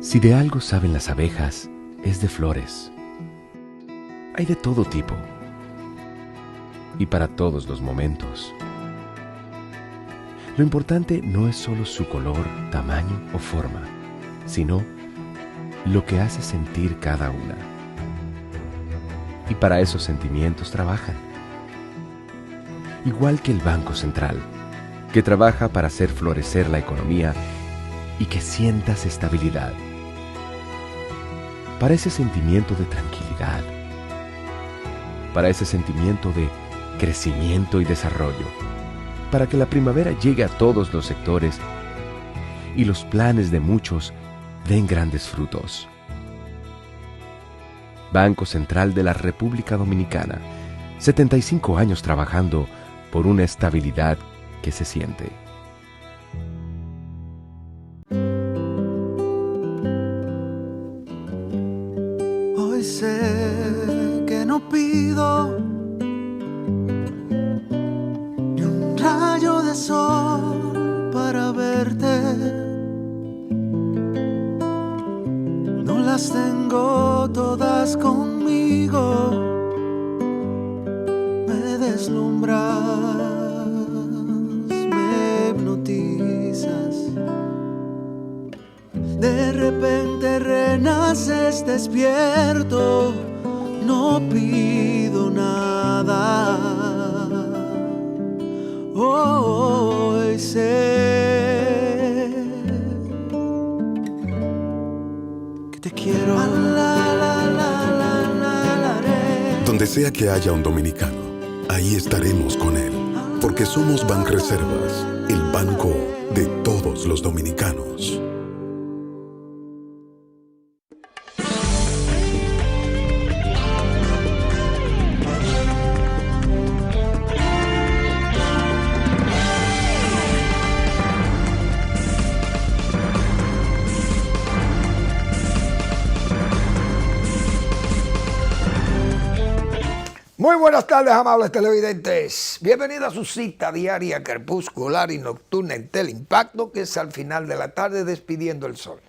Si de algo saben las abejas, es de flores. Hay de todo tipo y para todos los momentos. Lo importante no es solo su color, tamaño o forma, sino lo que hace sentir cada una. Y para esos sentimientos trabajan. Igual que el Banco Central, que trabaja para hacer florecer la economía y que sientas estabilidad. Para ese sentimiento de tranquilidad. Para ese sentimiento de crecimiento y desarrollo. Para que la primavera llegue a todos los sectores y los planes de muchos den grandes frutos. Banco Central de la República Dominicana, 75 años trabajando por una estabilidad que se siente. Hoy sé que no pido ni un rayo de sol para verte. No las tengo todas conmigo. Me deslumbras, me hipnotizas. De repente renaces despierto. No pido nada. Hoy sé que te quiero. Donde sea que haya un dominicano, ahí estaremos con él, porque somos Banreservas, el banco de todos los dominicanos. Muy buenas tardes, amables televidentes. Bienvenidos a su cita diaria, crepuscular y nocturna en Teleimpacto, que es al final de la tarde despidiendo el sol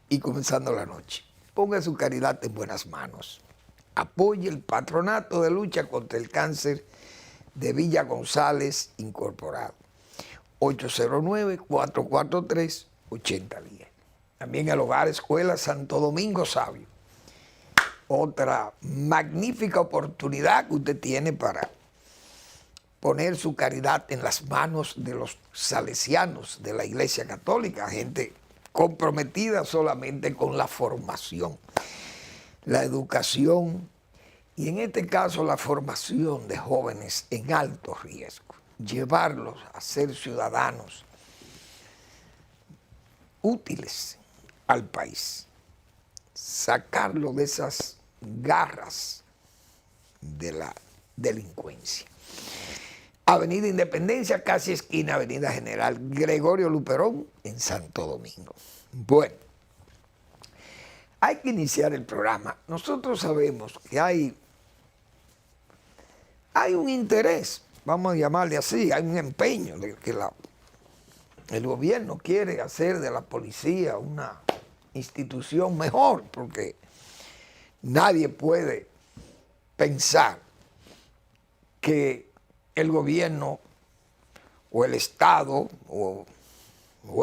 y comenzando la noche. Ponga su caridad en buenas manos. Apoye el Patronato de Lucha contra el Cáncer de Villa González Incorporado. 809-443-8010. También el Hogar Escuela Santo Domingo Sabio. Otra magnífica oportunidad que usted tiene para poner su caridad en las manos de los salesianos de la Iglesia Católica, gente comprometida solamente con la formación, la educación y en este caso la formación de jóvenes en alto riesgo, llevarlos a ser ciudadanos útiles al país, sacarlo de esas garras de la delincuencia. Avenida Independencia, casi esquina Avenida General Gregorio Luperón, en Santo Domingo. Bueno, hay que iniciar el programa. Nosotros sabemos que hay un interés, vamos a llamarle así, hay un empeño de que el gobierno quiere hacer de la policía una institución mejor, porque nadie puede pensar que el gobierno o el Estado o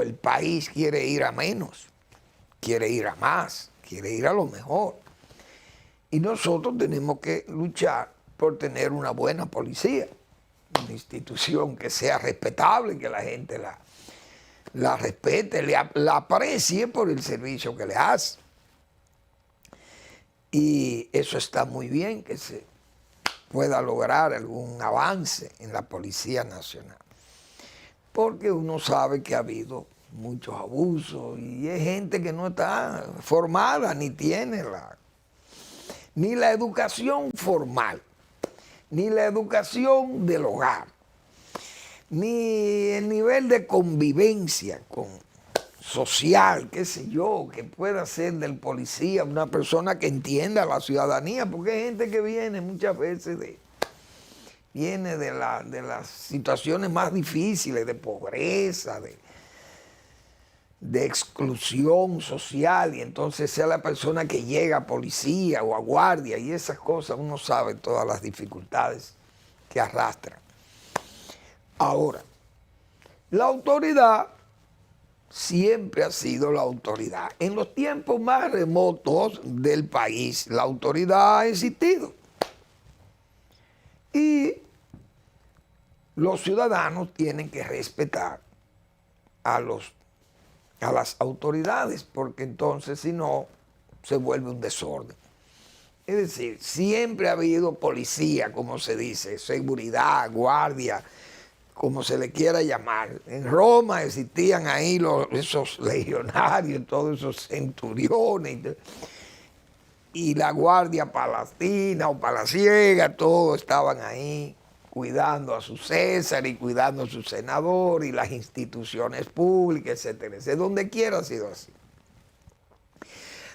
el país quiere ir a menos, quiere ir a más, quiere ir a lo mejor. Y nosotros tenemos que luchar por tener una buena policía, una institución que sea respetable, que la gente la respete, la aprecie por el servicio que le hace. Y eso está muy bien, que se pueda lograr algún avance en la Policía Nacional. Porque uno sabe que ha habido muchos abusos y hay gente que no está formada, ni tiene ni la educación formal, ni la educación del hogar, ni el nivel de convivencia social, qué sé yo, que pueda ser del policía, una persona que entienda la ciudadanía, porque hay gente que viene muchas veces viene de las situaciones más difíciles, de pobreza, de exclusión social, y entonces sea la persona que llega a policía o a guardia y esas cosas, uno sabe todas las dificultades que arrastran. Ahora, la autoridad siempre ha sido la autoridad. En los tiempos más remotos del país, la autoridad ha existido. Y los ciudadanos tienen que respetar a las autoridades, porque entonces si no, se vuelve un desorden. Es decir, siempre ha habido policía, como se dice, seguridad, guardia, como se le quiera llamar. En Roma existían ahí esos legionarios, todos esos centuriones, y la guardia palatina o palaciega, todos estaban ahí cuidando a su César y cuidando a su senador y las instituciones públicas, etcétera. Donde quiera ha sido así.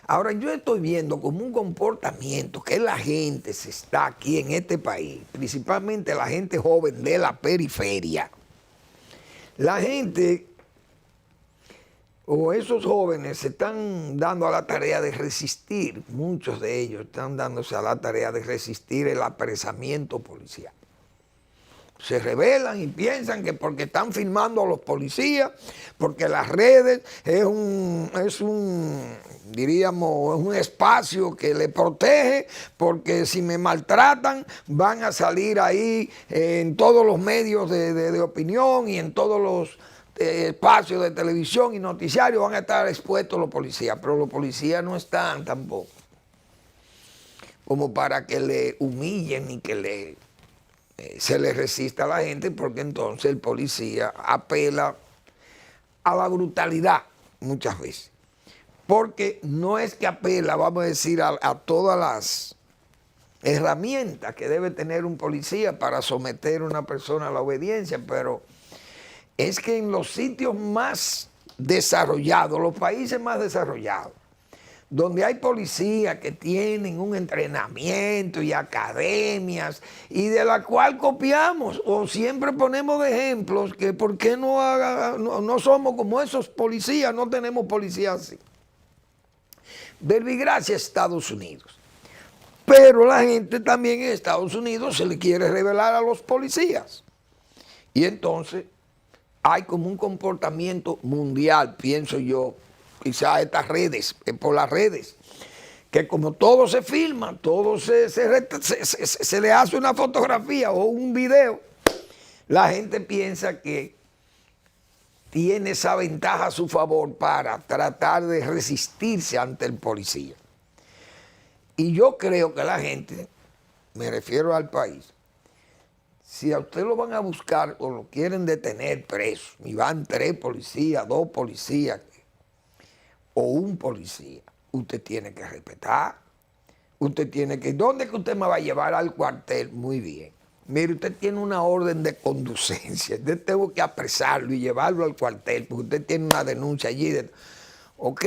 Ahora yo estoy viendo como un comportamiento que la gente se está aquí en este país, principalmente la gente joven de la periferia. La gente o esos jóvenes se están dando a la tarea de resistir, muchos de ellos están dándose a la tarea de resistir el apresamiento policial. Se rebelan y piensan que porque están filmando a los policías, porque las redes es un espacio que le protege, porque si me maltratan van a salir ahí en todos los medios de opinión y en todos los espacios de televisión y noticiarios van a estar expuestos los policías, pero los policías no están tampoco como para que le humillen y que se le resista a la gente, porque entonces el policía apela a la brutalidad muchas veces. Porque no es que apela, vamos a decir, a todas las herramientas que debe tener un policía para someter a una persona a la obediencia, pero es que en los sitios más desarrollados, los países más desarrollados, donde hay policías que tienen un entrenamiento y academias y de la cual copiamos o siempre ponemos de ejemplos que por qué no somos como esos policías, no tenemos policías así. Verbigracia, Estados Unidos. Pero la gente también en Estados Unidos se le quiere revelar a los policías. Y entonces hay como un comportamiento mundial, pienso yo, quizás estas redes, por las redes, que como todo se filma, todo se le hace una fotografía o un video, la gente piensa que tiene esa ventaja a su favor para tratar de resistirse ante el policía. Y yo creo que la gente, me refiero al país, si a usted lo van a buscar o lo quieren detener preso, y van 3 policías, 2 policías, o un policía, usted tiene que respetar, usted tiene que, ¿dónde es que usted me va a llevar? Al cuartel? Muy bien. Mire, usted tiene una orden de conducencia, yo tengo que apresarlo y llevarlo al cuartel, porque usted tiene una denuncia allí. Ok,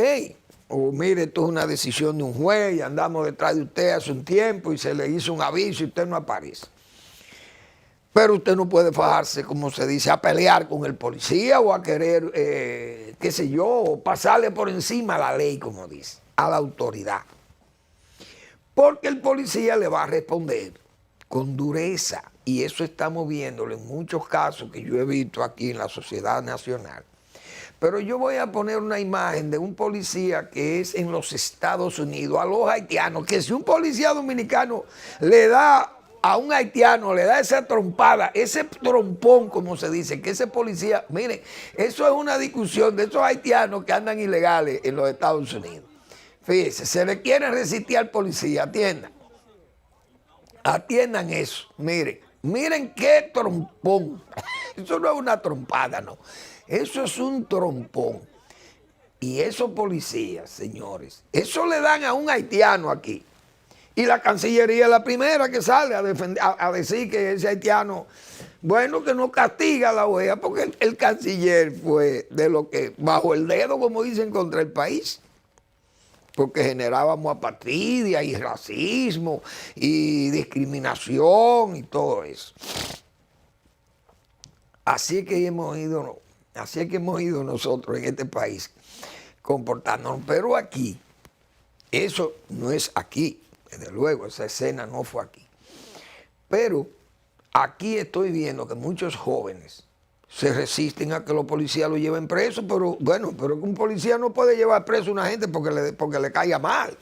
o mire, esto es una decisión de un juez y andamos detrás de usted hace un tiempo y se le hizo un aviso y usted no aparece. Pero usted no puede fajarse, como se dice, a pelear con el policía o a querer, qué sé yo, o pasarle por encima a la ley, como dice, a la autoridad. Porque el policía le va a responder con dureza, y eso estamos viéndolo en muchos casos que yo he visto aquí en la sociedad nacional. Pero yo voy a poner una imagen de un policía que es en los Estados Unidos, a los haitianos, que si un policía dominicano le da a un haitiano, le da esa trompada, ese trompón, como se dice, que ese policía, mire, eso es una discusión de esos haitianos que andan ilegales en los Estados Unidos. Fíjense, se le quiere resistir al policía, atiendan eso, miren qué trompón. Eso no es una trompada, no, eso es un trompón. Y esos policías, señores, eso le dan a un haitiano aquí. Y la Cancillería es la primera que sale a decir que ese haitiano, bueno, que no castiga a la OEA, porque el canciller fue de lo que bajo el dedo, como dicen, contra el país. Porque generábamos apatría y racismo y discriminación y todo eso. Así que hemos ido Así es que hemos ido nosotros en este país comportándonos. Pero aquí, eso no es aquí, desde luego, esa escena no fue aquí. Pero aquí estoy viendo que muchos jóvenes se resisten a que los policías lo lleven preso, pero bueno, pero que un policía no puede llevar preso a una gente porque le caiga mal.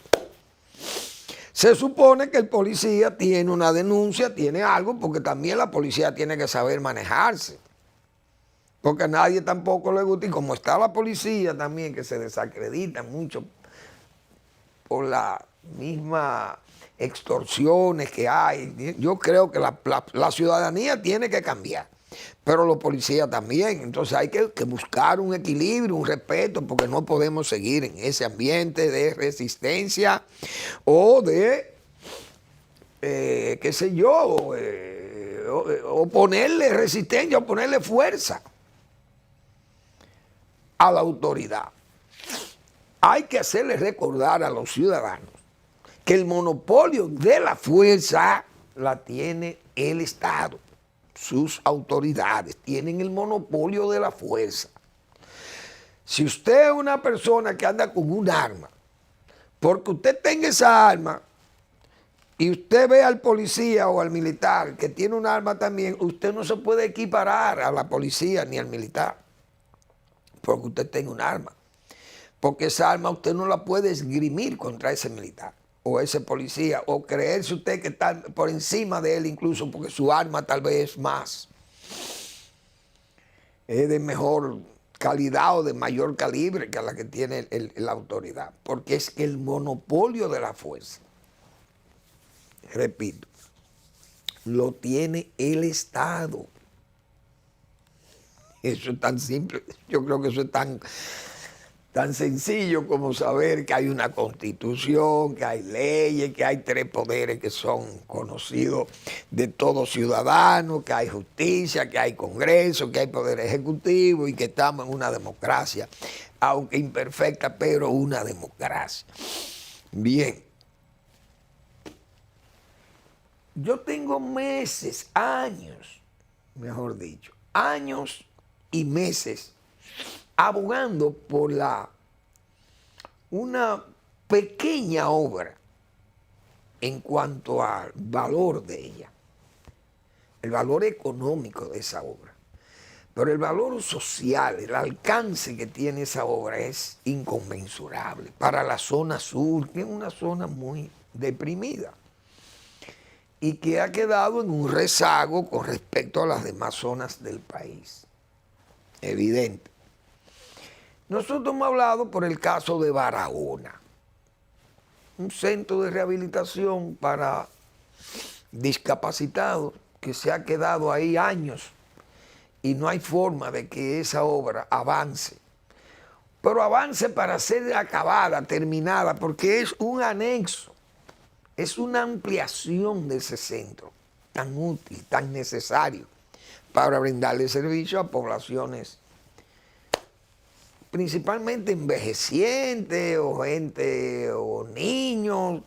Se supone que el policía tiene una denuncia, tiene algo, porque también la policía tiene que saber manejarse. Porque a nadie tampoco le gusta, y como está la policía también, que se desacredita mucho por la misma extorsiones que hay, yo creo que la ciudadanía tiene que cambiar, pero los policías también. Entonces hay que buscar un equilibrio, un respeto, porque no podemos seguir en ese ambiente de resistencia o de, qué sé yo, o ponerle resistencia, o ponerle fuerza a la autoridad. Hay que hacerle recordar a los ciudadanos que el monopolio de la fuerza la tiene el Estado. Sus autoridades tienen el monopolio de la fuerza. Si usted es una persona que anda con un arma, porque usted tenga esa arma y usted ve al policía o al militar que tiene un arma también, usted no se puede equiparar a la policía ni al militar, porque usted tenga un arma. Porque esa arma usted no la puede esgrimir contra ese militar o ese policía, o creerse usted que está por encima de él incluso porque su arma tal vez es más, es de mejor calidad o de mayor calibre que la que tiene la autoridad, porque es el monopolio de la fuerza, repito, lo tiene el Estado. Eso es tan simple, yo creo que eso es tan sencillo como saber que hay una constitución, que hay leyes, que hay 3 poderes que son conocidos de todo ciudadano, que hay justicia, que hay Congreso, que hay poder ejecutivo y que estamos en una democracia, aunque imperfecta, pero una democracia. Bien. Yo tengo meses, años, mejor dicho, años y meses abogando por una pequeña obra en cuanto al valor de ella, el valor económico de esa obra, pero el valor social, el alcance que tiene esa obra es inconmensurable para la zona sur, que es una zona muy deprimida y que ha quedado en un rezago con respecto a las demás zonas del país, evidente. Nosotros hemos hablado por el caso de Barahona, un centro de rehabilitación para discapacitados que se ha quedado ahí años y no hay forma de que esa obra avance. Pero avance para ser acabada, terminada, porque es un anexo, es una ampliación de ese centro tan útil, tan necesario para brindarle servicio a poblaciones principalmente envejecientes o gente o niños,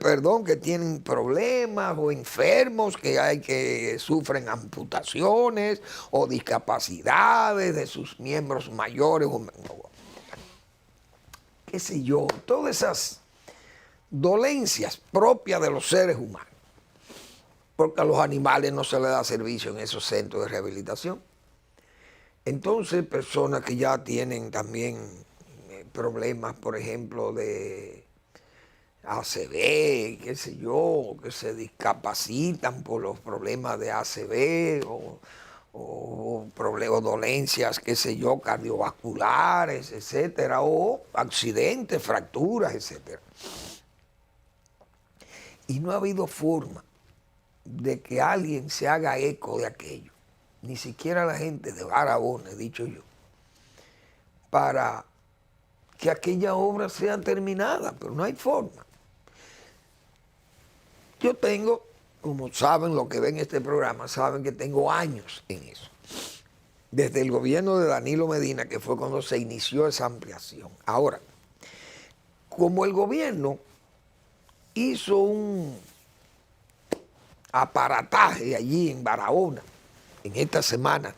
perdón, que tienen problemas o enfermos que sufren amputaciones o discapacidades de sus miembros mayores o qué sé yo, todas esas dolencias propias de los seres humanos, porque a los animales no se les da servicio en esos centros de rehabilitación. Entonces, personas que ya tienen también problemas, por ejemplo, de ACV, qué sé yo, que se discapacitan por los problemas de ACV o problemas, dolencias, qué sé yo, cardiovasculares, etcétera, o accidentes, fracturas, etcétera. Y no ha habido forma de que alguien se haga eco de aquello. Ni siquiera la gente de Barahona, he dicho yo, para que aquella obra sea terminada, pero no hay forma. Yo tengo, como saben, los que ven este programa, saben que tengo años en eso. Desde el gobierno de Danilo Medina, que fue cuando se inició esa ampliación. Ahora, como el gobierno hizo un aparataje allí en Barahona, en esta semana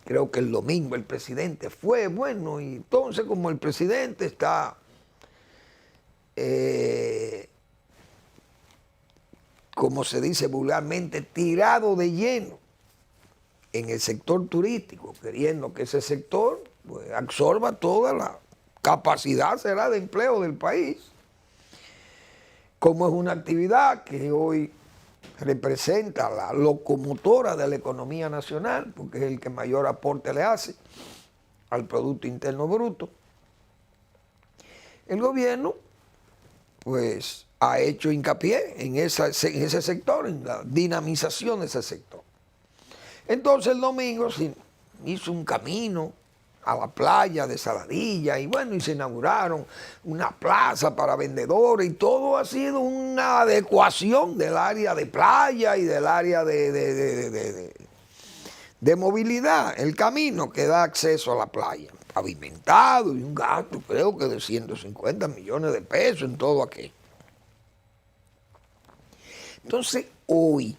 creo que el domingo el presidente fue, bueno, y entonces como el presidente está como se dice vulgarmente, tirado de lleno en el sector turístico, queriendo que ese sector pues, absorba toda la capacidad será de empleo del país. Como es una actividad que hoy representa la locomotora de la economía nacional, porque es el que mayor aporte le hace al Producto Interno Bruto, el gobierno pues ha hecho hincapié en ese sector, en la dinamización de ese sector. Entonces el domingo se hizo un camino a la playa de Saladilla y bueno, y se inauguraron una plaza para vendedores y todo ha sido una adecuación del área de playa y del área de movilidad, el camino que da acceso a la playa, pavimentado y un gasto creo que de 150 millones de pesos en todo aquello. Entonces hoy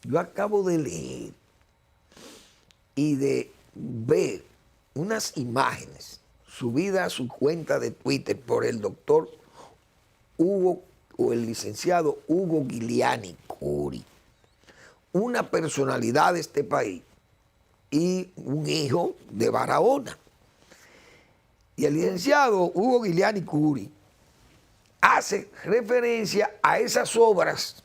yo acabo de leer y de ver unas imágenes subidas a su cuenta de Twitter por el doctor Hugo, o el licenciado Hugo Giuliani Curi, una personalidad de este país y un hijo de Barahona. Y el licenciado Hugo Giuliani Curi hace referencia a esas obras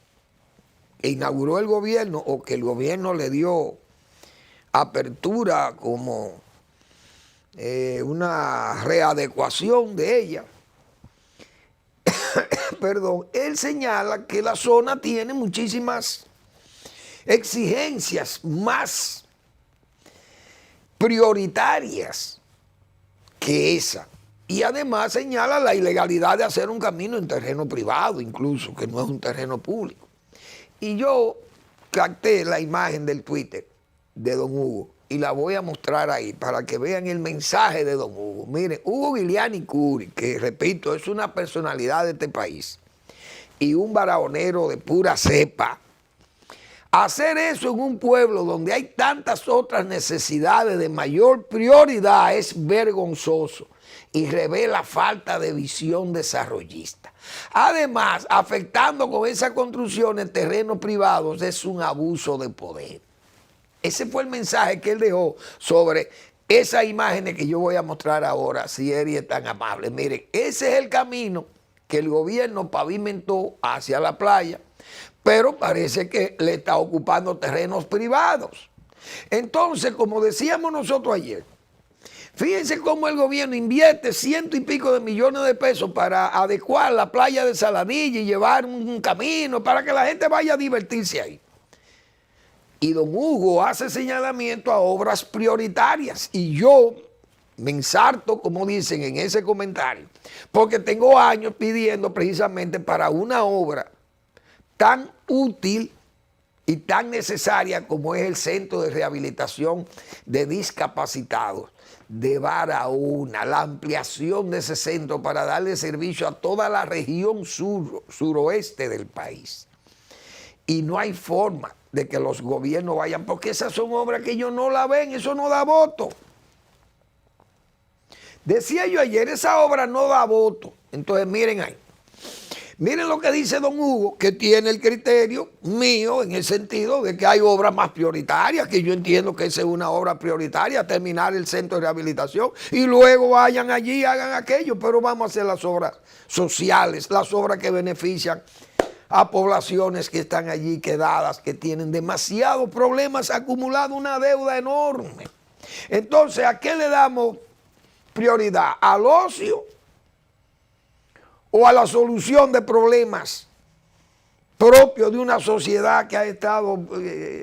que inauguró el gobierno o que el gobierno le dio apertura como una readecuación de ella. Perdón, él señala que la zona tiene muchísimas exigencias más prioritarias que esa. Y además señala la ilegalidad de hacer un camino en terreno privado, incluso, que no es un terreno público. Y yo capté la imagen del Twitter de don Hugo y la voy a mostrar ahí para que vean el mensaje de don Hugo. Miren, Hugo Giuliani Curi, que repito, es una personalidad de este país y un barahonero de pura cepa. Hacer eso en un pueblo donde hay tantas otras necesidades de mayor prioridad es vergonzoso y revela falta de visión desarrollista. Además, afectando con esa construcción en terrenos privados es un abuso de poder. Ese fue el mensaje que él dejó sobre esas imágenes que yo voy a mostrar ahora, si Eri es tan amable. Miren, ese es el camino que el gobierno pavimentó hacia la playa, pero parece que le está ocupando terrenos privados. Entonces, como decíamos nosotros ayer, fíjense cómo el gobierno invierte 100 y pico de millones de pesos para adecuar la playa de Saladilla y llevar un camino para que la gente vaya a divertirse ahí. Y don Hugo hace señalamiento a obras prioritarias y yo me ensarto, como dicen en ese comentario, porque tengo años pidiendo precisamente para una obra tan útil y tan necesaria como es el Centro de Rehabilitación de Discapacitados de Barahona, la ampliación de ese centro para darle servicio a toda la región suroeste del país. Y no hay forma de que los gobiernos vayan, porque esas son obras que ellos no la ven, eso no da voto. Decía yo ayer, esa obra no da voto. Entonces miren ahí. Miren lo que dice don Hugo, que tiene el criterio mío en el sentido de que hay obras más prioritarias, que yo entiendo que esa es una obra prioritaria, terminar el centro de rehabilitación y luego vayan allí y hagan aquello, pero vamos a hacer las obras sociales, las obras que benefician a poblaciones que están allí quedadas, que tienen demasiados problemas acumulados, una deuda enorme. Entonces, ¿a qué le damos prioridad? ¿Al ocio o a la solución de problemas propios de una sociedad que ha estado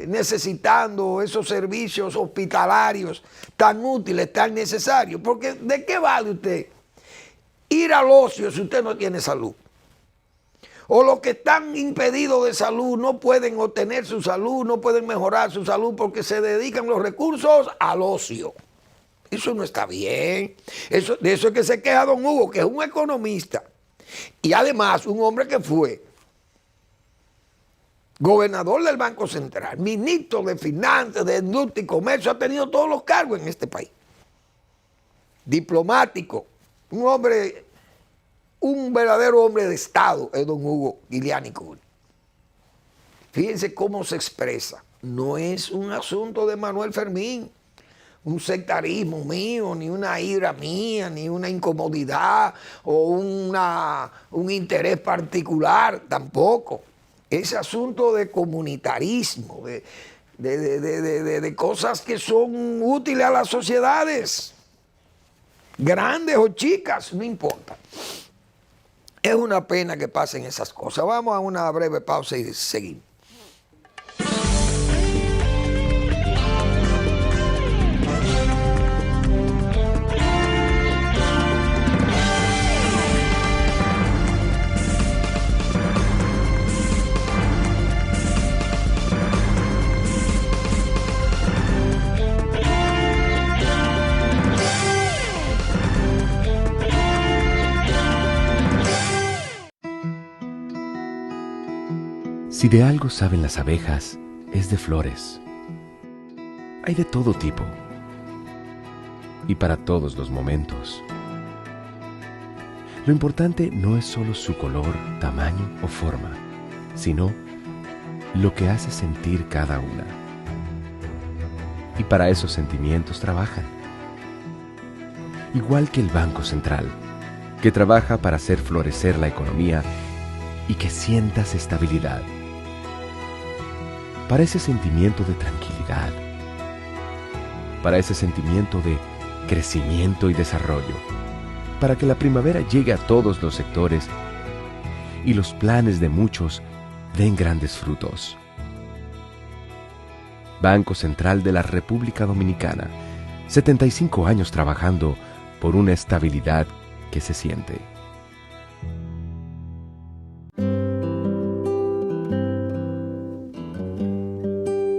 necesitando esos servicios hospitalarios tan útiles, tan necesarios? Porque ¿de qué vale usted ir al ocio si usted no tiene salud? O los que están impedidos de salud no pueden obtener su salud, no pueden mejorar su salud porque se dedican los recursos al ocio. Eso no está bien. De eso es que se queja don Hugo, que es un economista. Y además un hombre que fue gobernador del Banco Central, ministro de Finanzas, de Industria y Comercio, ha tenido todos los cargos en este país. Diplomático, un hombre, un verdadero hombre de Estado, es don Hugo Giuliani Curi. Fíjense cómo se expresa. No es un asunto de Manuel Fermín, un sectarismo mío, ni una ira mía, ni una incomodidad o un interés particular, tampoco. Es asunto de comunitarismo, de cosas que son útiles a las sociedades, grandes o chicas, no importa. Es una pena que pasen esas cosas. Vamos a una breve pausa y seguimos. Si de algo saben las abejas, es de flores. Hay de todo tipo y para todos los momentos. Lo importante no es solo su color, tamaño o forma, sino lo que hace sentir cada una. Y para esos sentimientos trabajan. Igual que el Banco Central, que trabaja para hacer florecer la economía y que sientas estabilidad. Para ese sentimiento de tranquilidad, para ese sentimiento de crecimiento y desarrollo, para que la primavera llegue a todos los sectores y los planes de muchos den grandes frutos. Banco Central de la República Dominicana, 75 años trabajando por una estabilidad que se siente.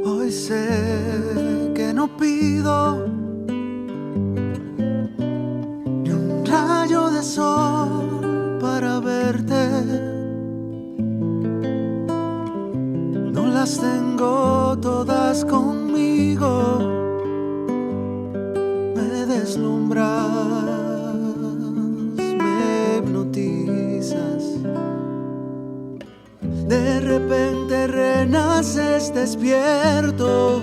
Hoy sé que no pido ni un rayo de sol para verte. No las tengo todas conmigo. Me deslumbras, me hipnotizas. De repente renaces despierto,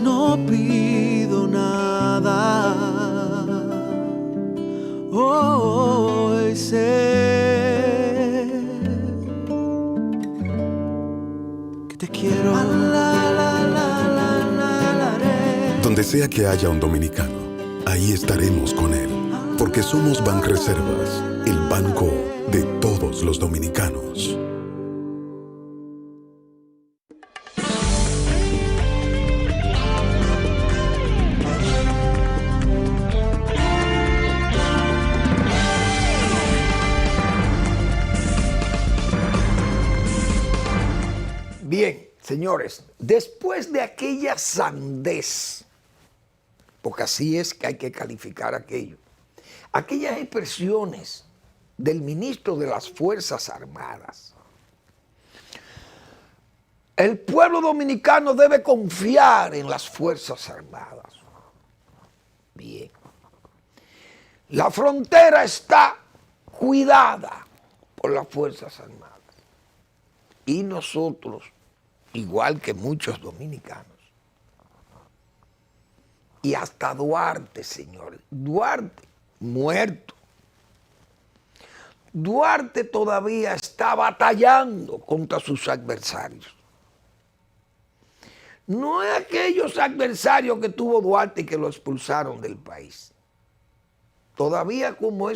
no pido nada. Hoy sé que te quiero. Donde sea que haya un dominicano, ahí estaremos con él, porque somos Banreservas, el banco de todos los dominicanos. Bien, señores, después de aquella sandez, porque así es que hay que calificar aquello, aquellas expresiones del ministro de las Fuerzas Armadas, el pueblo dominicano debe confiar en las Fuerzas Armadas. Bien. La frontera está cuidada por las Fuerzas Armadas. Y nosotros, igual que muchos dominicanos, y hasta Duarte, señores, Duarte muerto. Duarte todavía está batallando contra sus adversarios. No es aquellos adversarios que tuvo Duarte y que lo expulsaron del país. Todavía como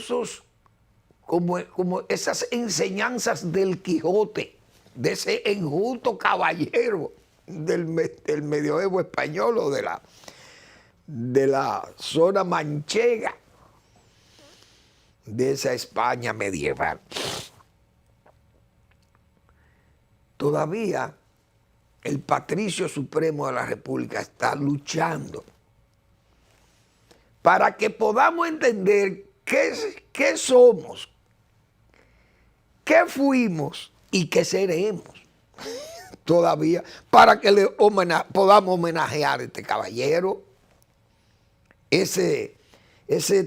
esas enseñanzas del Quijote, de ese enjuto caballero del medioevo español o de la zona manchega de esa España medieval. Todavía el Patricio Supremo de la República está luchando para que podamos entender qué somos, qué fuimos y qué seremos. todavía, para que podamos homenajear a este caballero, ese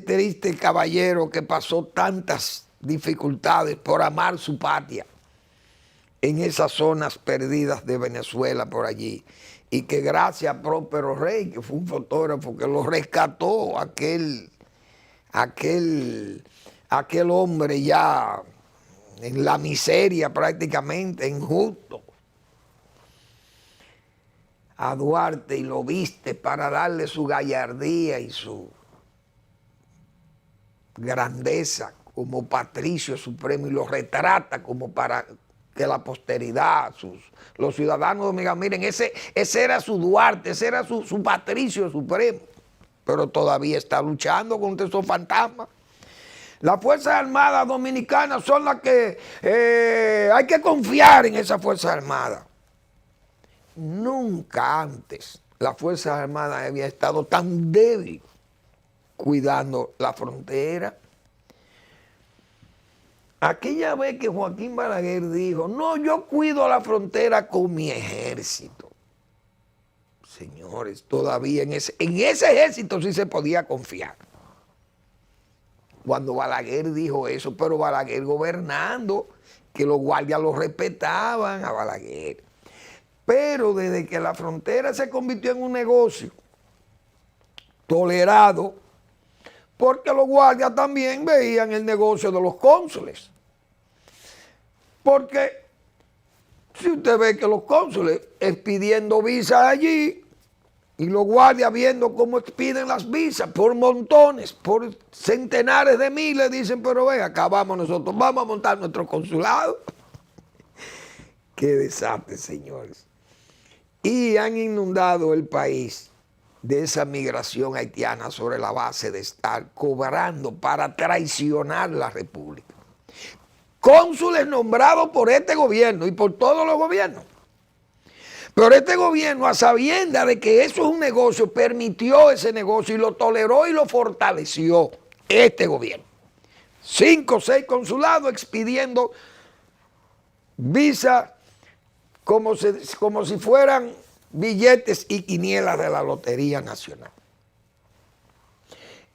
triste caballero que pasó tantas dificultades por amar su patria en esas zonas perdidas de Venezuela por allí, y que gracias a Próspero Rey, que fue un fotógrafo que lo rescató, aquel hombre ya en la miseria prácticamente, injusto, a Duarte, y lo viste para darle su gallardía y su grandeza como patricio supremo, y lo retrata como para que la posteridad, los ciudadanos dominicanos, miren, ese era su Duarte, ese era su patricio supremo, pero todavía está luchando contra esos fantasmas. Las Fuerzas Armadas Dominicanas son las que hay que confiar en esas Fuerzas Armadas. Nunca antes las Fuerzas Armadas habían estado tan débil cuidando la frontera. Aquella vez que Joaquín Balaguer dijo, no, yo cuido la frontera con mi ejército. Señores, todavía en ese ejército sí se podía confiar. Cuando Balaguer dijo eso, pero Balaguer gobernando, que los guardias lo respetaban a Balaguer. Pero desde que la frontera se convirtió en un negocio tolerado, porque los guardias también veían el negocio de los cónsules. Porque si usted ve que los cónsules expidiendo visas allí, y los guardias viendo cómo expiden las visas por montones, por centenares de miles, dicen, pero ven, acá vamos nosotros, vamos a montar nuestro consulado. Qué desastre, señores. Y han inundado el país de esa migración haitiana sobre la base de estar cobrando para traicionar la República. Cónsules nombrados por este gobierno y por todos los gobiernos. Pero este gobierno, a sabiendas de que eso es un negocio, permitió ese negocio y lo toleró y lo fortaleció. Este gobierno. 5 o 6 consulados expidiendo visas como si fueran billetes y quinielas de la Lotería Nacional.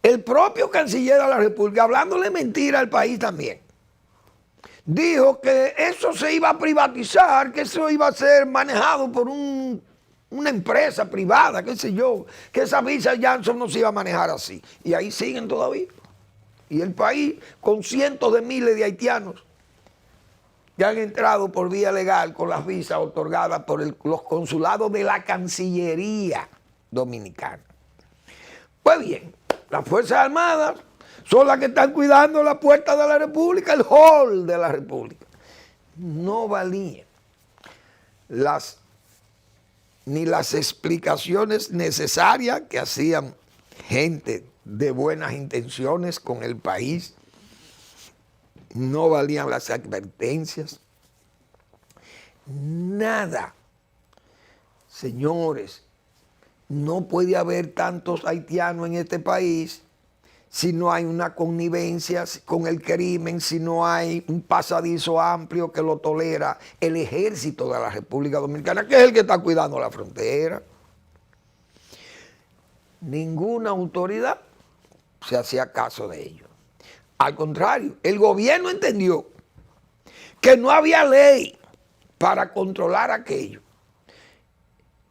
El propio canciller de la República, hablándole mentira al país también, dijo que eso se iba a privatizar, que eso iba a ser manejado por una empresa privada, qué sé yo, que esa visa Johnson no se iba a manejar así. Y ahí siguen todavía. Y el país con cientos de miles de haitianos que han entrado por vía legal con las visas otorgadas por los consulados de la Cancillería Dominicana. Pues bien, las Fuerzas Armadas son las que están cuidando la puerta de la República, el hall de la República. No valían ni las explicaciones necesarias que hacían gente de buenas intenciones con el país. No valían las advertencias. Nada. Señores, no puede haber tantos haitianos en este país si no hay una connivencia con el crimen, si no hay un pasadizo amplio que lo tolera el ejército de la República Dominicana, que es el que está cuidando la frontera. Ninguna autoridad se hacía caso de ello. Al contrario, el gobierno entendió que no había ley para controlar aquello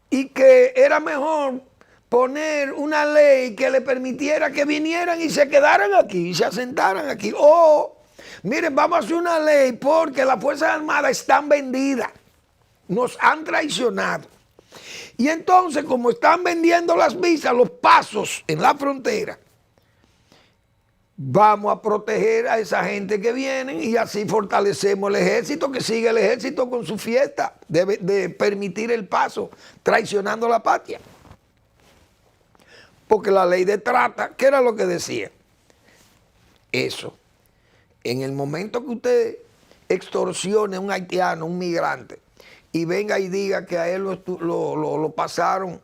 y que era mejor poner una ley que le permitiera que vinieran y se quedaran aquí y se asentaran aquí. O, miren, vamos a hacer una ley porque las Fuerzas Armadas están vendidas, nos han traicionado. Y entonces, como están vendiendo las visas, los pasos en la frontera, vamos a proteger a esa gente que viene y así fortalecemos el ejército, que sigue el ejército con su fiesta de permitir el paso, traicionando la patria. Porque la ley de trata, ¿qué era lo que decía? Eso. En el momento que usted extorsione a un haitiano, un migrante, y venga y diga que a él lo pasaron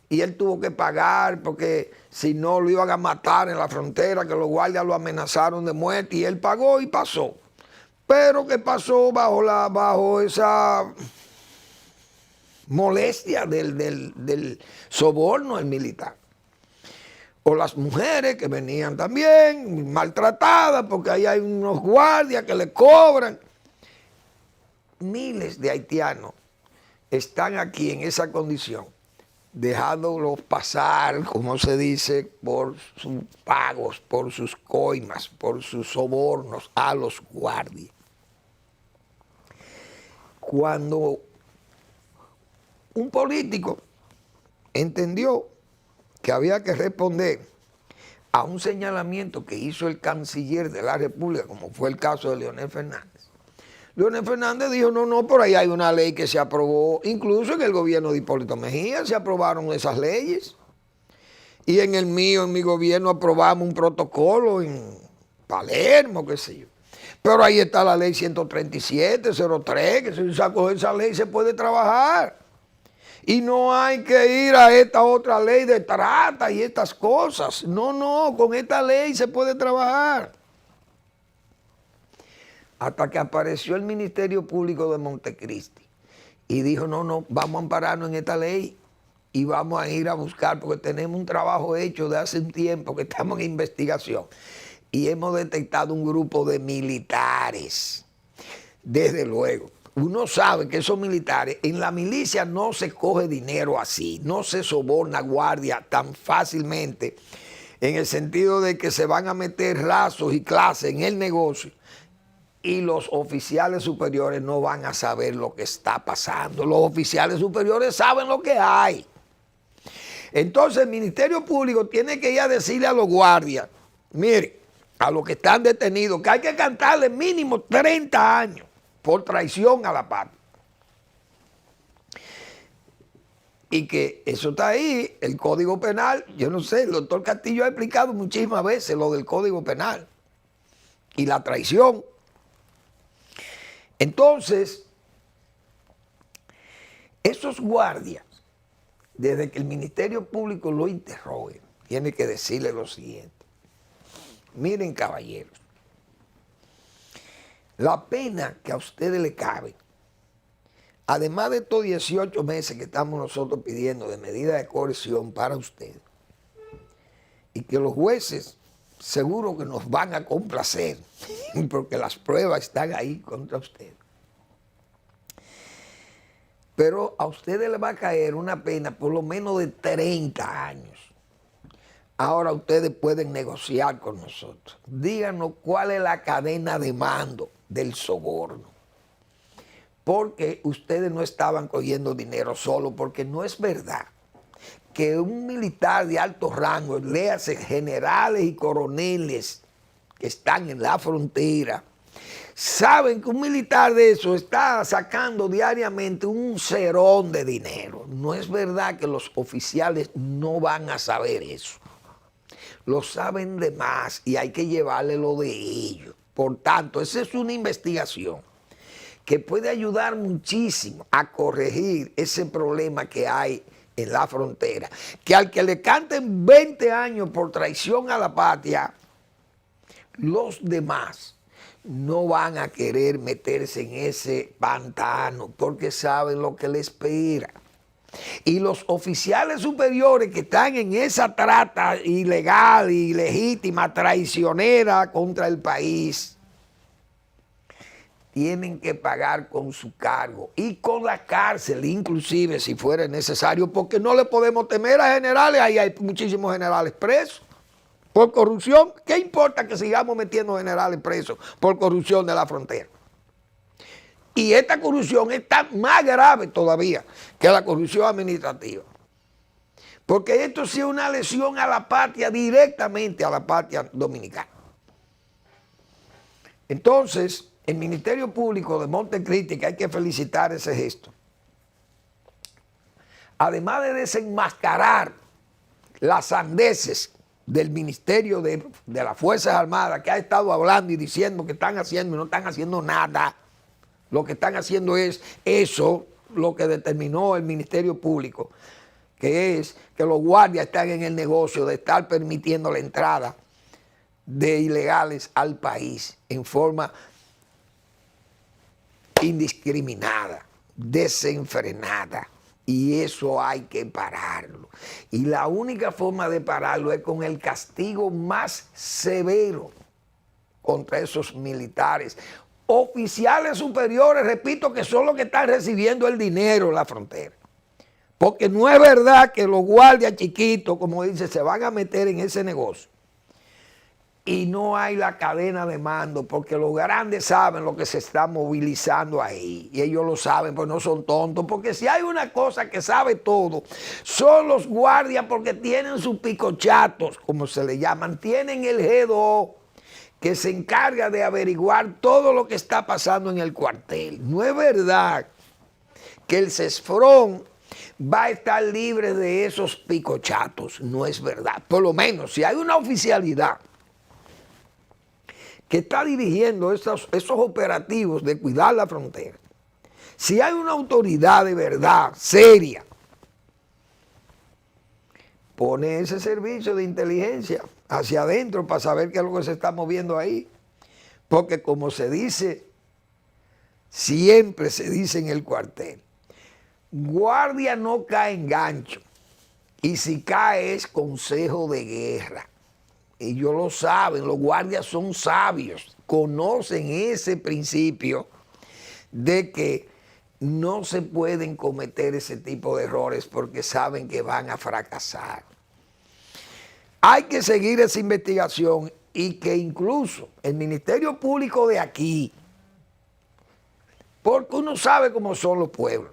y él tuvo que pagar porque si no lo iban a matar en la frontera, que los guardias lo amenazaron de muerte y él pagó y pasó. Pero que pasó bajo esa molestia del soborno del militar. O las mujeres que venían también maltratadas porque ahí hay unos guardias que le cobran. Miles de haitianos están aquí en esa condición, dejándolos pasar, como se dice, por sus pagos, por sus coimas, por sus sobornos a los guardias. Cuando un político entendió que había que responder a un señalamiento que hizo el canciller de la República, como fue el caso de Leonel Fernández. Leonel Fernández dijo, no, por ahí hay una ley que se aprobó, incluso en el gobierno de Hipólito Mejía se aprobaron esas leyes. Y en mi gobierno aprobamos un protocolo en Palermo, qué sé yo. Pero ahí está la ley 137-03, que si se sacó esa ley se puede trabajar. Y no hay que ir a esta otra ley de trata y estas cosas. No, con esta ley se puede trabajar. Hasta que apareció el Ministerio Público de Montecristi y dijo, no, vamos a ampararnos en esta ley y vamos a ir a buscar, porque tenemos un trabajo hecho de hace un tiempo que estamos en investigación. Y hemos detectado un grupo de militares, desde luego. Uno sabe que esos militares, en la milicia no se coge dinero así, no se soborna guardia tan fácilmente, en el sentido de que se van a meter razos y clases en el negocio y los oficiales superiores no van a saber lo que está pasando. Los oficiales superiores saben lo que hay. Entonces el Ministerio Público tiene que ir a decirle a los guardias, mire, a los que están detenidos, que hay que cantarle mínimo 30 años. Por traición a la patria. Y que eso está ahí, el Código Penal, yo no sé, el doctor Castillo ha explicado muchísimas veces lo del Código Penal y la traición. Entonces, esos guardias, desde que el Ministerio Público lo interrogue, tiene que decirle lo siguiente. Miren, caballeros, la pena que a ustedes le cabe, además de estos 18 meses que estamos nosotros pidiendo de medida de coerción para ustedes, y que los jueces seguro que nos van a complacer, porque las pruebas están ahí contra ustedes. Pero a ustedes les va a caer una pena por lo menos de 30 años. Ahora ustedes pueden negociar con nosotros. Díganos cuál es la cadena de mando del soborno. Porque ustedes no estaban cogiendo dinero solo, porque no es verdad que un militar de alto rango, léase generales y coroneles que están en la frontera, saben que un militar de eso está sacando diariamente un cerón de dinero. No es verdad que los oficiales no van a saber eso. Lo saben de más y hay que llevarle lo de ellos. Por tanto, esa es una investigación que puede ayudar muchísimo a corregir ese problema que hay en la frontera. Que al que le canten 20 años por traición a la patria, los demás no van a querer meterse en ese pantano porque saben lo que les espera. Y los oficiales superiores que están en esa trata ilegal, ilegítima, traicionera contra el país, tienen que pagar con su cargo y con la cárcel, inclusive si fuera necesario, porque no le podemos temer a generales. Ahí hay muchísimos generales presos por corrupción. ¿Qué importa que sigamos metiendo generales presos por corrupción de la frontera? Y esta corrupción está más grave todavía que la corrupción administrativa. Porque esto sí es una lesión a la patria, directamente a la patria dominicana. Entonces, el Ministerio Público de Montecristi, que hay que felicitar ese gesto, además de desenmascarar las sandeces del Ministerio de las Fuerzas Armadas, que ha estado hablando y diciendo que están haciendo y no están haciendo nada, lo que están haciendo es eso, lo que determinó el Ministerio Público, que es que los guardias están en el negocio de estar permitiendo la entrada de ilegales al país en forma indiscriminada, desenfrenada, Y eso hay que pararlo. Y la única forma de pararlo es con el castigo más severo contra esos militares. Oficiales superiores, repito, que son los que están recibiendo el dinero en la frontera. Porque no es verdad que los guardias chiquitos, como dice, se van a meter en ese negocio. Y no hay la cadena de mando, porque los grandes saben lo que se está movilizando ahí. Y ellos lo saben, pues no son tontos. Porque si hay una cosa que sabe todo, son los guardias, porque tienen sus picochatos, como se le llaman. Tienen el G2, que se encarga de averiguar todo lo que está pasando en el cuartel. No es verdad que el CESFRON va a estar libre de esos picochatos. No es verdad. Por lo menos, si hay una oficialidad que está dirigiendo esos operativos de cuidar la frontera, si hay una autoridad de verdad, seria, pone ese servicio de inteligencia hacia adentro para saber qué es lo que se está moviendo ahí. Porque como se dice, siempre se dice en el cuartel, guardia no cae en gancho, y si cae es consejo de guerra. Ellos lo saben, los guardias son sabios, conocen ese principio de que no se pueden cometer ese tipo de errores porque saben que van a fracasar. Hay que seguir esa investigación y que incluso el Ministerio Público de aquí, porque uno sabe cómo son los pueblos,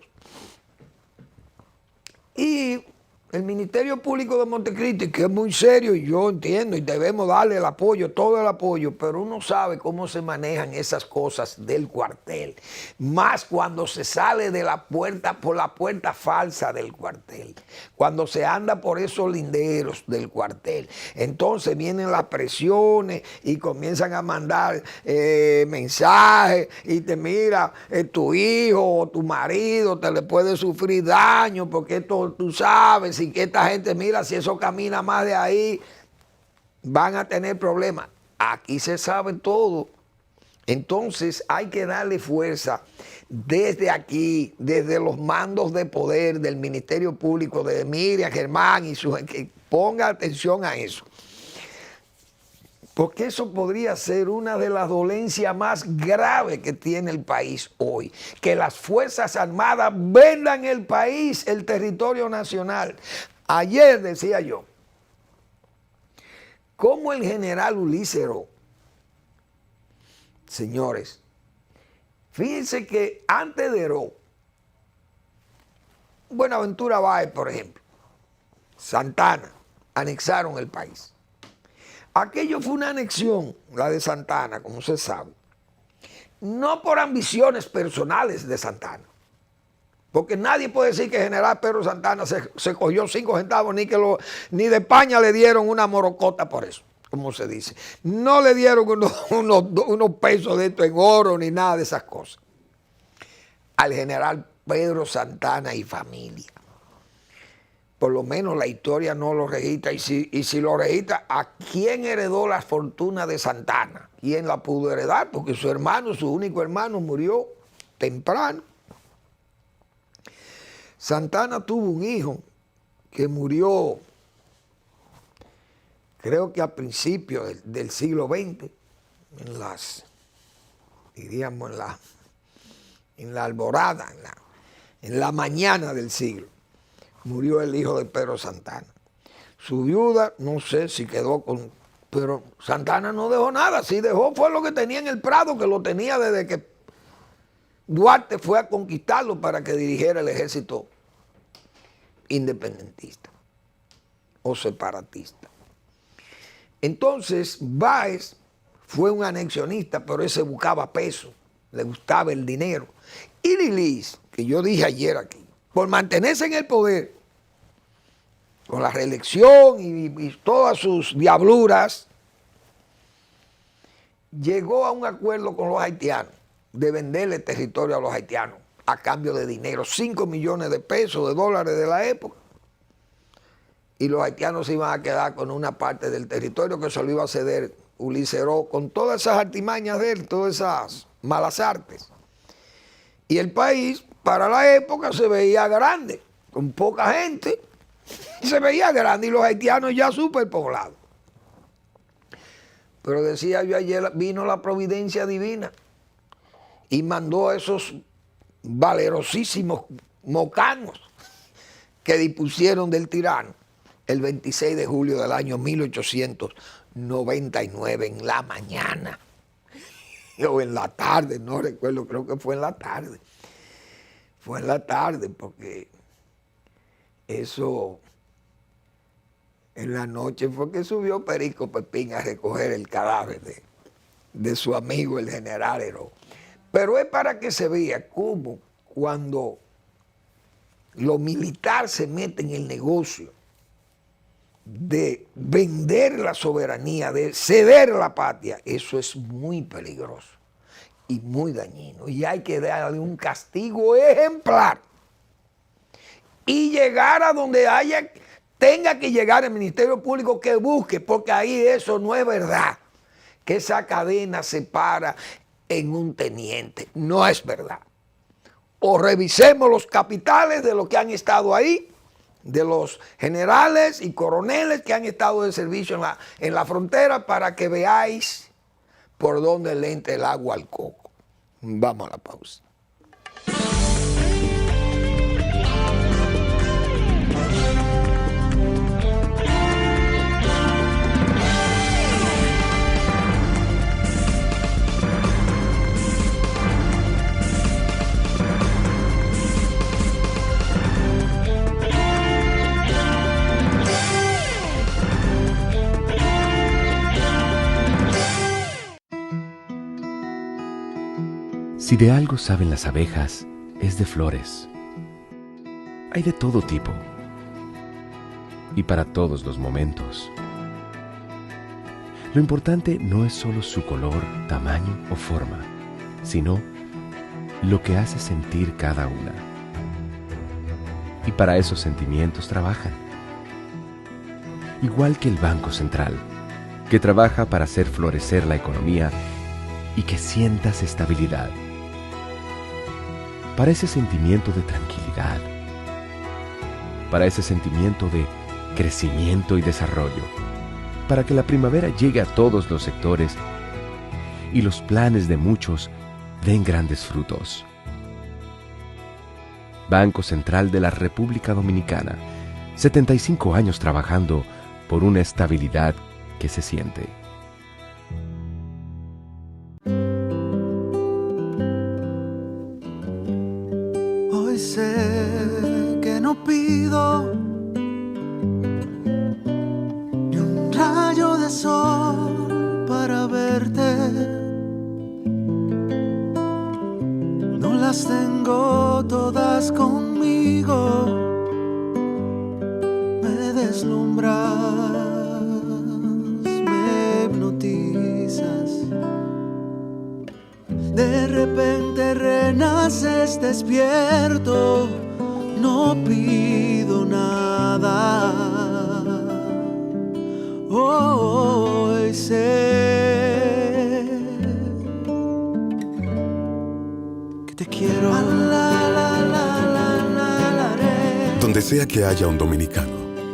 y el Ministerio Público de Montecristi, que es muy serio, y yo entiendo, y debemos darle el apoyo, todo el apoyo, pero uno sabe cómo se manejan esas cosas del cuartel. Más cuando se sale de la puerta, por la puerta falsa del cuartel. Cuando se anda por esos linderos del cuartel. Entonces vienen las presiones y comienzan a mandar mensajes y te mira, tu hijo o tu marido te le puede sufrir daño porque esto tú sabes. Y que esta gente, mira, si eso camina más de ahí, van a tener problemas. Aquí se sabe todo. Entonces hay que darle fuerza desde aquí, desde los mandos de poder del Ministerio Público, de Miriam Germán y su gente, que ponga atención a eso. Porque eso podría ser una de las dolencias más graves que tiene el país hoy. Que las Fuerzas Armadas vendan el país, el territorio nacional. Ayer decía yo, cómo el general Ulises Heró, señores, fíjense que antes de Heró, Buenaventura Báez, por ejemplo, Santana, anexaron el país. Aquello fue una anexión, la de Santana, como se sabe, no por ambiciones personales de Santana, porque nadie puede decir que el general Pedro Santana se cogió 5 centavos, ni de España le dieron una morocota por eso, como se dice. No le dieron unos pesos de esto en oro, ni nada de esas cosas. Al general Pedro Santana y familia. Por lo menos la historia no lo registra, y si lo registra, ¿a quién heredó la fortuna de Santana? ¿Quién la pudo heredar? Porque su hermano, su único hermano, murió temprano. Santana tuvo un hijo que murió, creo que a principios del siglo XX, en la alborada, en la mañana del siglo. Murió el hijo de Pedro Santana. Su viuda, no sé si quedó con... Pero Santana no dejó nada. Si dejó fue lo que tenía en el Prado, que lo tenía desde que Duarte fue a conquistarlo para que dirigiera el ejército independentista o separatista. Entonces, Báez fue un anexionista, pero ese buscaba peso, le gustaba el dinero. Y Lilis, que yo dije ayer aquí, por mantenerse en el poder, con la reelección y todas sus diabluras, llegó a un acuerdo con los haitianos de venderle territorio a los haitianos a cambio de dinero, 5 millones de pesos, de dólares de la época. Y los haitianos se iban a quedar con una parte del territorio que se lo iba a ceder Ulises Heró, con todas esas artimañas de él, todas esas malas artes. Y el país, para la época, se veía grande, con poca gente, y se veía grande, y los haitianos ya superpoblados. Pero decía yo ayer, vino la providencia divina y mandó a esos valerosísimos mocanos que dispusieron del tirano el 26 de julio del año 1899 en la mañana, o en la tarde, no recuerdo, creo que fue en la tarde. Fue en la tarde porque eso, en la noche fue que subió Perico Pepín a recoger el cadáver de su amigo el general Heró. Pero es para que se vea cómo cuando lo militar se mete en el negocio de vender la soberanía, de ceder la patria, eso es muy peligroso y muy dañino. Y hay que darle un castigo ejemplar y llegar a donde tenga que llegar el Ministerio Público, que busque, porque ahí eso no es verdad, que esa cadena se para en un teniente. No es verdad. O revisemos los capitales de los que han estado ahí, de los generales y coroneles que han estado de servicio en la frontera, para que veáis por dónde le entra el agua al coco. Vamos a la pausa. Si de algo saben las abejas, es de flores. Hay de todo tipo y para todos los momentos. Lo importante no es solo su color, tamaño o forma, sino lo que hace sentir cada una. Y para esos sentimientos trabajan. Igual que el Banco Central, que trabaja para hacer florecer la economía y que sientas estabilidad. Para ese sentimiento de tranquilidad, para ese sentimiento de crecimiento y desarrollo, para que la primavera llegue a todos los sectores y los planes de muchos den grandes frutos. Banco Central de la República Dominicana, 75 años trabajando por una estabilidad que se siente. Hoy sé que no pido ni un rayo de sol para verte. No las tengo todas conmigo. Me deslumbras, me hipnotizas. De repente renaces despierto, no pido nada. Hoy sé que te quiero. Donde sea que haya un dominicano,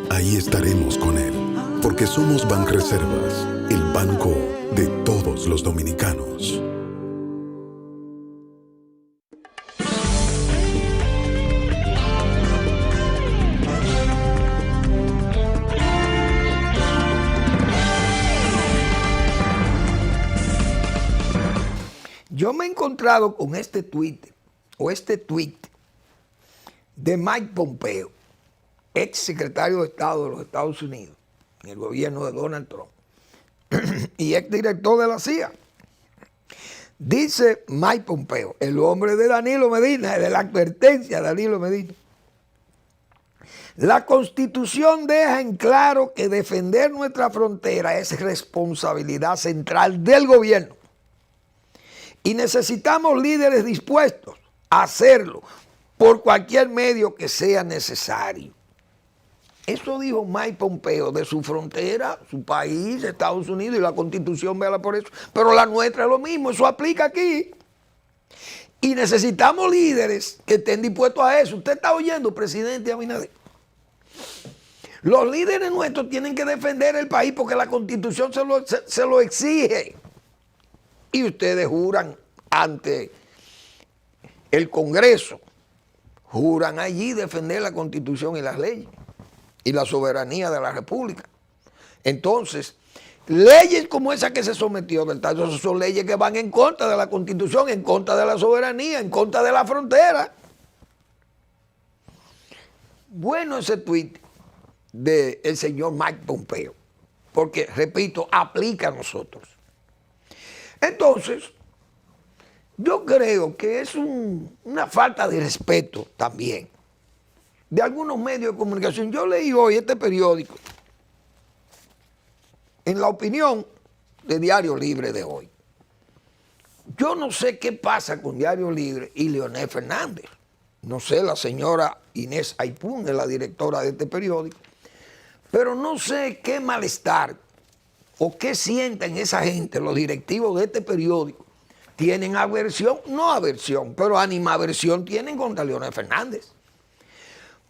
ahí estaremos con él, porque somos Banreservas, el banco de todos los dominicanos. Yo me he encontrado con este tweet de Mike Pompeo, ex secretario de Estado de los Estados Unidos, en el gobierno de Donald Trump, y ex director de la CIA. Dice Mike Pompeo, el hombre de Danilo Medina, de la advertencia de Danilo Medina: la Constitución deja en claro que defender nuestra frontera es responsabilidad central del gobierno. Y necesitamos líderes dispuestos a hacerlo por cualquier medio que sea necesario. Eso dijo Mike Pompeo de su frontera, su país, Estados Unidos, y la Constitución vela por eso. Pero la nuestra es lo mismo, eso aplica aquí. Y necesitamos líderes que estén dispuestos a eso. Usted está oyendo, presidente Abinader. Los líderes nuestros tienen que defender el país porque la Constitución se lo exige. Y ustedes juran ante el Congreso, juran allí defender la Constitución y las leyes y la soberanía de la República. Entonces, leyes como esa que se sometió del Estado, son leyes que van en contra de la Constitución, en contra de la soberanía, en contra de la frontera. Bueno ese tuit del señor Mike Pompeo, porque, repito, aplica a nosotros. Entonces, yo creo que es una falta de respeto también de algunos medios de comunicación. Yo leí hoy este periódico en La Opinión de Diario Libre de hoy. Yo no sé qué pasa con Diario Libre y Leonel Fernández. No sé, la señora Inés Aipún es la directora de este periódico, pero no sé qué malestar o qué sienten esa gente, los directivos de este periódico. Tienen aversión, no aversión, pero animaversión tienen contra Leonel Fernández.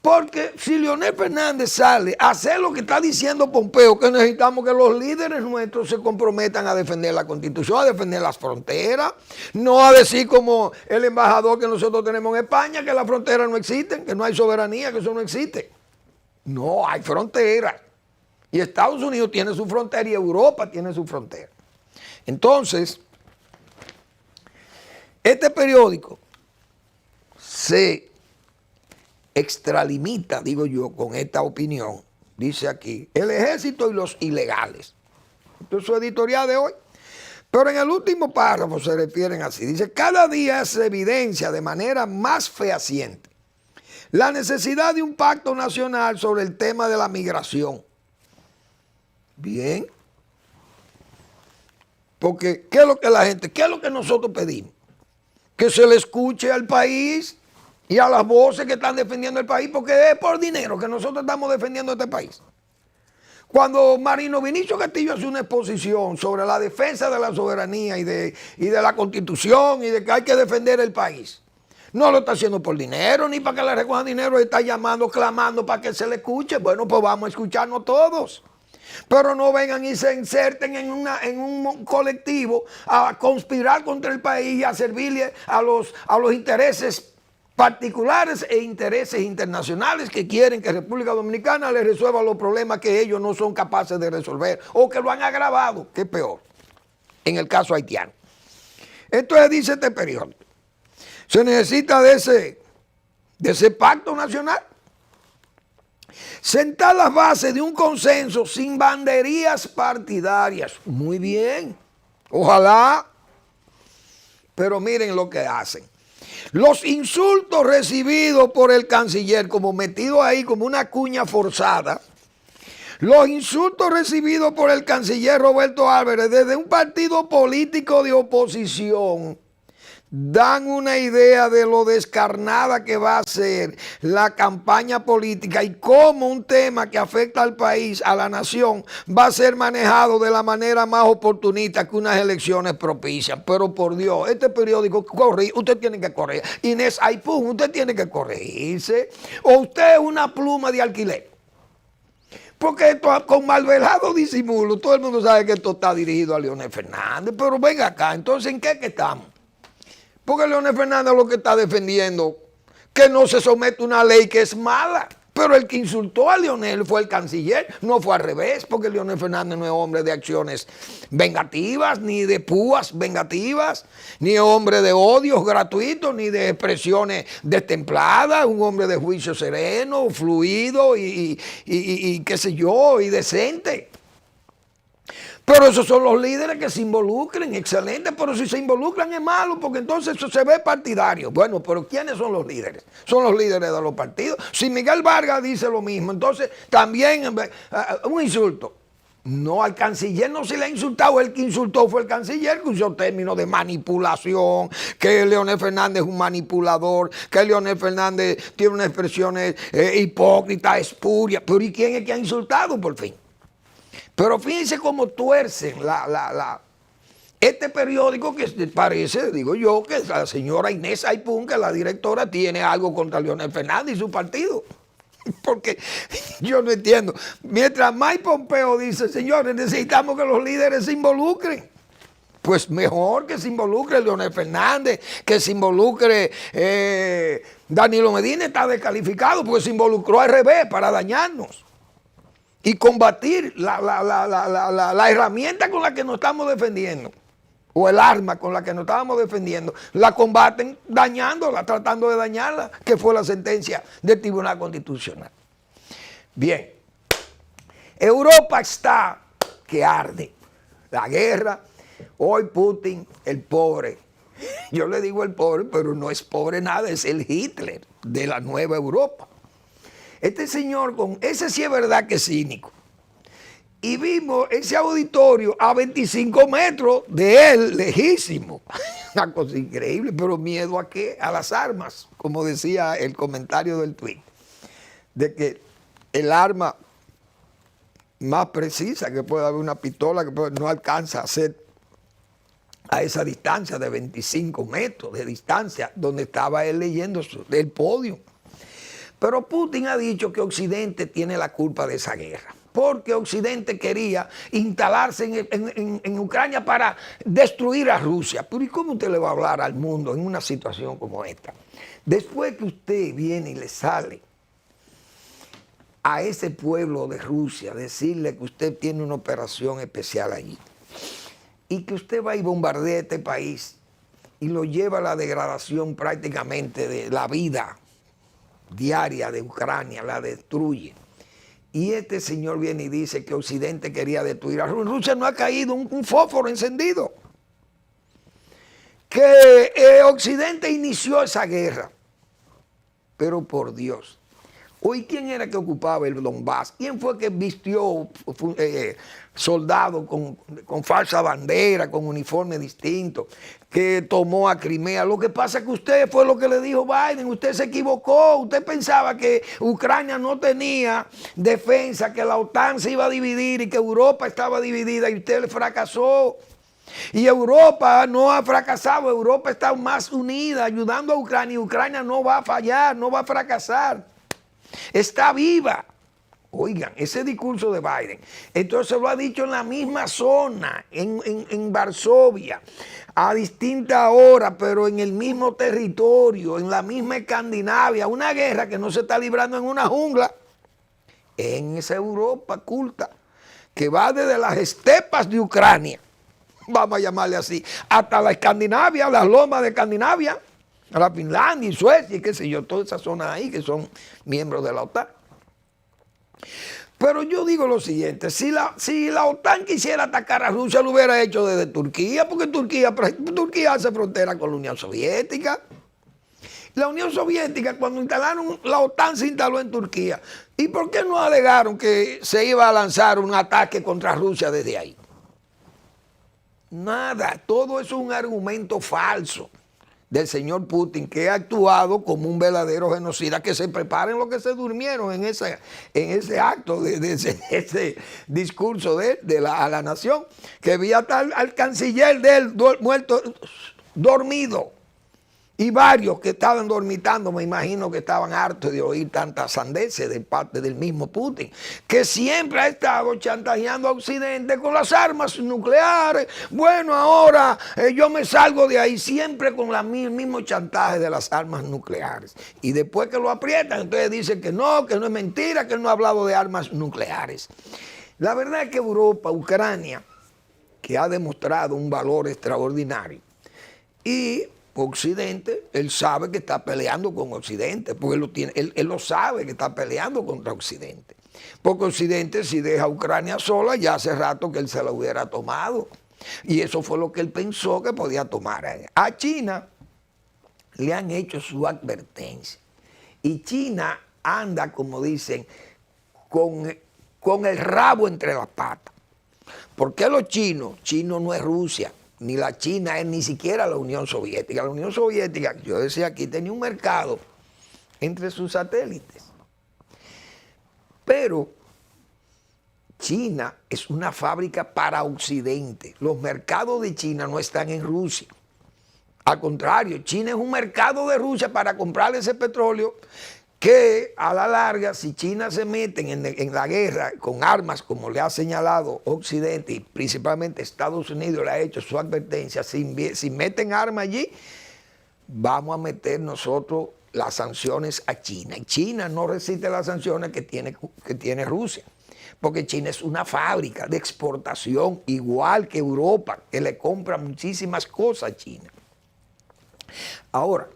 Porque si Leonel Fernández sale a hacer lo que está diciendo Pompeo, que necesitamos que los líderes nuestros se comprometan a defender la Constitución, a defender las fronteras, no a decir como el embajador que nosotros tenemos en España, que las fronteras no existen, que no hay soberanía, que eso no existe. No, hay fronteras. Y Estados Unidos tiene su frontera y Europa tiene su frontera. Entonces, este periódico se extralimita, digo yo, con esta opinión. Dice aquí, el ejército y los ilegales. Esto es su editorial de hoy. Pero en el último párrafo se refieren así. Dice, cada día se evidencia de manera más fehaciente la necesidad de un pacto nacional sobre el tema de la migración. Bien. Porque, ¿qué es lo que la gente, qué es lo que nosotros pedimos? Que se le escuche al país y a las voces que están defendiendo el país, porque es por dinero que nosotros estamos defendiendo este país. Cuando Marino Vinicio Castillo hace una exposición sobre la defensa de la soberanía y de la Constitución y de que hay que defender el país, no lo está haciendo por dinero, ni para que le recojan dinero, está llamando, clamando para que se le escuche. Bueno, pues vamos a escucharnos todos. Pero no vengan y se inserten en un colectivo a conspirar contra el país y a servirle a los intereses particulares e intereses internacionales que quieren que República Dominicana les resuelva los problemas que ellos no son capaces de resolver o que lo han agravado, que es peor, en el caso haitiano. Entonces dice este periódico, se necesita de ese pacto nacional, sentar las bases de un consenso sin banderías partidarias. Muy bien, ojalá, pero miren lo que hacen. Los insultos recibidos por el canciller, como metido ahí como una cuña forzada, los insultos recibidos por el canciller Roberto Álvarez desde un partido político de oposición, dan una idea de lo descarnada que va a ser la campaña política y cómo un tema que afecta al país, a la nación, va a ser manejado de la manera más oportunista que unas elecciones propician. Pero por Dios, este periódico, usted tiene que corregir. Inés Aipún, usted tiene que corregirse. O usted es una pluma de alquiler. Porque esto, con malvelado disimulo, todo el mundo sabe que esto está dirigido a Leonel Fernández. Pero venga acá, entonces, ¿en qué que estamos? Porque Leonel Fernández lo que está defendiendo, que no se somete a una ley que es mala. Pero el que insultó a Leonel fue el canciller, no fue al revés, porque Leonel Fernández no es hombre de acciones vengativas, ni de púas vengativas, ni hombre de odios gratuitos, ni de expresiones destempladas, un hombre de juicio sereno, fluido y qué sé yo, y decente. Pero esos son los líderes que se involucren, excelente, pero si se involucran es malo, porque entonces eso se ve partidario. Bueno, pero ¿quiénes son los líderes? Son los líderes de los partidos. Si Miguel Vargas dice lo mismo, entonces también un insulto. No, al canciller no se le ha insultado, el que insultó fue el canciller, que usó términos de manipulación, que Leonel Fernández es un manipulador, que Leonel Fernández tiene unas expresiones hipócritas, espurias. Pero ¿y quién es que ha insultado por fin? Pero fíjense cómo tuercen Este periódico que parece, digo yo, que la señora Inés Aipún, que la directora, tiene algo contra Leonel Fernández y su partido. Porque yo no entiendo. Mientras Mike Pompeo dice, señores, necesitamos que los líderes se involucren. Pues mejor que se involucre Leonel Fernández, que se involucre Danilo Medina. Está descalificado porque se involucró al revés para dañarnos y combatir la herramienta con la que nos estamos defendiendo, o el arma con la que nos estábamos defendiendo, la combaten dañándola, tratando de dañarla, que fue la sentencia del Tribunal Constitucional. Bien, Europa está que arde, la guerra. Hoy Putin, el pobre, yo le digo el pobre, pero no es pobre nada, es el Hitler de la nueva Europa. Este señor, ese sí es verdad que es cínico. Y vimos ese auditorio a 25 metros de él, lejísimo. Una cosa increíble, pero miedo a qué? A las armas, como decía el comentario del tuit, de que el arma más precisa que puede haber, una pistola que no alcanza a ser a esa distancia de 25 metros de distancia, donde estaba él leyendo el podio. Pero Putin ha dicho que Occidente tiene la culpa de esa guerra, porque Occidente quería instalarse en Ucrania para destruir a Rusia. Pero ¿y cómo usted le va a hablar al mundo en una situación como esta? Después que usted viene y le sale a ese pueblo de Rusia, decirle que usted tiene una operación especial allí, y que usted va y bombardea este país y lo lleva a la degradación prácticamente de la vida diaria de Ucrania, la destruye. Y este señor viene y dice que Occidente quería destruir a Rusia. Rusia no ha caído un fósforo encendido. Que Occidente inició esa guerra. Pero por Dios. Hoy, ¿quién era que ocupaba el Donbass? ¿Quién fue que vistió soldados con falsa bandera, con uniforme distinto, que tomó a Crimea? Lo que pasa es que usted fue lo que le dijo Biden, usted se equivocó, usted pensaba que Ucrania no tenía defensa, que la OTAN se iba a dividir y que Europa estaba dividida y usted le fracasó. Y Europa no ha fracasado, Europa está más unida, ayudando a Ucrania, y Ucrania no va a fallar, no va a fracasar. Está viva. Oigan, ese discurso de Biden, entonces lo ha dicho en la misma zona, en Varsovia, a distintas horas, pero en el mismo territorio, en la misma Escandinavia, una guerra que no se está librando en una jungla, en esa Europa culta, que va desde las estepas de Ucrania, vamos a llamarle así, hasta la Escandinavia, las lomas de Escandinavia, a la Finlandia y Suecia y qué sé yo, todas esas zonas ahí que son miembros de la OTAN. Pero yo digo lo siguiente, si la OTAN quisiera atacar a Rusia, lo hubiera hecho desde Turquía, porque Turquía hace frontera con la Unión Soviética. La Unión Soviética, cuando instalaron la OTAN, se instaló en Turquía. ¿Y por qué no alegaron que se iba a lanzar un ataque contra Rusia desde ahí? Nada, todo eso es un argumento falso del señor Putin, que ha actuado como un verdadero genocida. Que se preparen los que se durmieron en ese acto, de ese discurso a la nación, que vi hasta al canciller de él muerto, dormido, y varios que estaban dormitando, me imagino que estaban hartos de oír tantas sandeces de parte del mismo Putin, que siempre ha estado chantajeando a Occidente con las armas nucleares. Bueno, ahora yo me salgo de ahí, siempre con el mismo chantaje de las armas nucleares. Y después que lo aprietan, entonces dicen que no es mentira, que él no ha hablado de armas nucleares. La verdad es que Europa, Ucrania, que ha demostrado un valor extraordinario, y Occidente, él sabe que está peleando con Occidente, porque él lo sabe que está peleando contra Occidente. Porque Occidente, si deja a Ucrania sola, ya hace rato que él se la hubiera tomado. Y eso fue lo que él pensó que podía tomar. A China le han hecho su advertencia. Y China anda, como dicen, con el rabo entre las patas. ¿Por qué los chinos? Chino no es Rusia. Ni la China es ni siquiera la Unión Soviética. La Unión Soviética, yo decía aquí, tenía un mercado entre sus satélites. Pero China es una fábrica para Occidente. Los mercados de China no están en Rusia. Al contrario, China es un mercado de Rusia para comprar ese petróleo que a la larga, si China se mete en la guerra con armas, como le ha señalado Occidente y principalmente Estados Unidos le ha hecho su advertencia, si meten armas allí, vamos a meter nosotros las sanciones a China. Y China no resiste las sanciones que tiene Rusia, porque China es una fábrica de exportación, igual que Europa, que le compra muchísimas cosas a China. Ahora,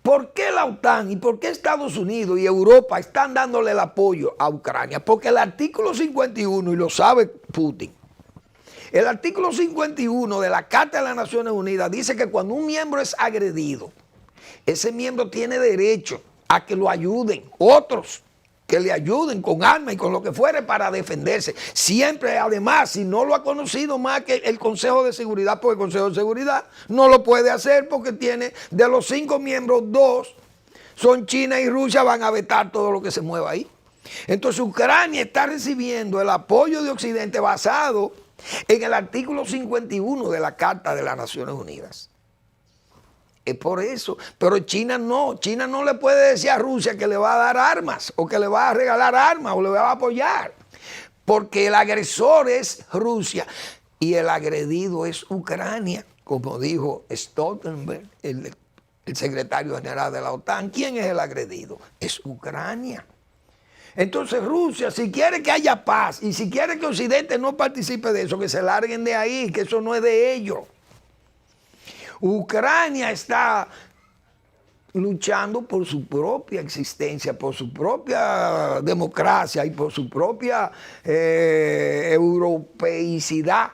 ¿por qué la OTAN y por qué Estados Unidos y Europa están dándole el apoyo a Ucrania? Porque el artículo 51, y lo sabe Putin, el artículo 51 de la Carta de las Naciones Unidas dice que cuando un miembro es agredido, ese miembro tiene derecho a que lo ayuden otros, que le ayuden con armas y con lo que fuere para defenderse. Siempre, además, si no lo ha conocido más que el Consejo de Seguridad, porque el Consejo de Seguridad no lo puede hacer porque tiene, de los 5 miembros, 2 son China y Rusia, van a vetar todo lo que se mueva ahí. Entonces Ucrania está recibiendo el apoyo de Occidente basado en el artículo 51 de la Carta de las Naciones Unidas. Es por eso, pero China no le puede decir a Rusia que le va a dar armas o que le va a regalar armas o le va a apoyar, porque el agresor es Rusia y el agredido es Ucrania, como dijo Stoltenberg, el secretario general de la OTAN. ¿Quién es el agredido? Es Ucrania. Entonces Rusia, si quiere que haya paz y si quiere que Occidente no participe de eso, que se larguen de ahí, que eso no es de ellos. Ucrania está luchando por su propia existencia, por su propia democracia y por su propia europeicidad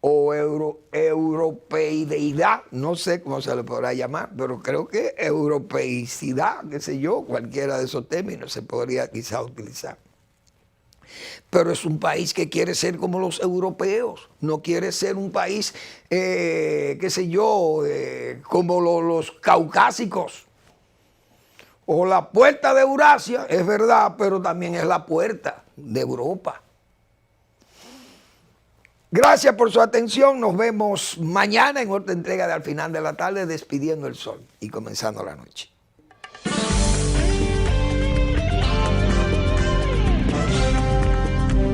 o europeideidad, no sé cómo se le podrá llamar, pero creo que europeicidad, qué sé yo, cualquiera de esos términos se podría quizá utilizar. Pero es un país que quiere ser como los europeos, no quiere ser un país, qué sé yo, como los caucásicos. O la puerta de Eurasia, es verdad, pero también es la puerta de Europa. Gracias por su atención, nos vemos mañana en otra entrega de Al Final de la Tarde, despidiendo el sol y comenzando la noche.